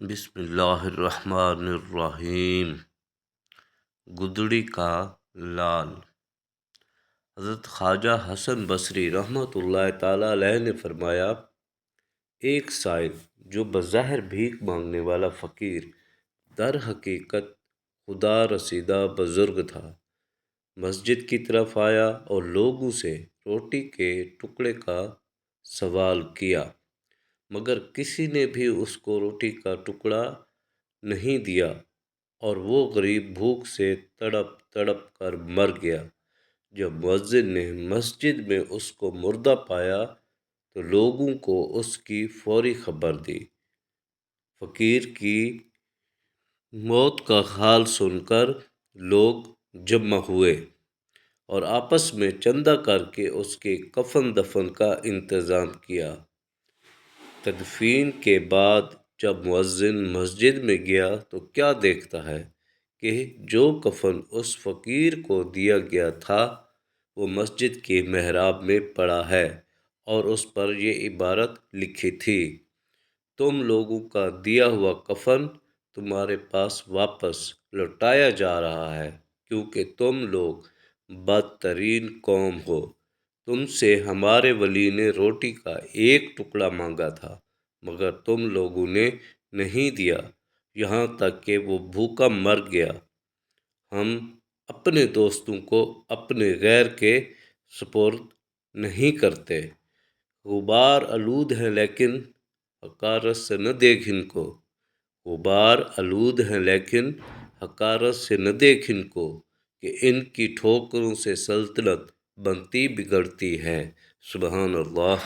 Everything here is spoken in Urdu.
بسم اللہ الرحمن الرحیم۔ گدڑی کا لال۔ حضرت خواجہ حسن بصری رحمۃ اللہ تعالیٰ علیہ نے فرمایا، ایک سائل جو بظاہر بھیک مانگنے والا فقیر در حقیقت خدا رسیدہ بزرگ تھا، مسجد کی طرف آیا اور لوگوں سے روٹی کے ٹکڑے کا سوال کیا، مگر کسی نے بھی اس کو روٹی کا ٹکڑا نہیں دیا اور وہ غریب بھوک سے تڑپ تڑپ کر مر گیا۔ جب مؤذن نے مسجد میں اس کو مردہ پایا تو لوگوں کو اس کی فوری خبر دی۔ فقیر کی موت کا حال سن کر لوگ جمع ہوئے اور آپس میں چندہ کر کے اس کے کفن دفن کا انتظام کیا۔ تدفین کے بعد جب مؤذن مسجد میں گیا تو کیا دیکھتا ہے کہ جو کفن اس فقیر کو دیا گیا تھا وہ مسجد کے محراب میں پڑا ہے اور اس پر یہ عبارت لکھی تھی: تم لوگوں کا دیا ہوا کفن تمہارے پاس واپس لوٹایا جا رہا ہے، کیونکہ تم لوگ بدترین قوم ہو۔ تم سے ہمارے ولی نے روٹی کا ایک ٹکڑا مانگا تھا، مگر تم لوگوں نے نہیں دیا، یہاں تک کہ وہ بھوکا مر گیا۔ ہم اپنے دوستوں کو اپنے غیر کے سپرد نہیں کرتے۔ غبار آلود ہیں لیکن حقارت سے نہ دیکھ ان کو، غبار آلود ہیں لیکن حقارت سے نہ دیکھ ان کو، کہ ان کی ٹھوکروں سے سلطنت بنتی بگڑتی ہے۔ سبحان اللہ۔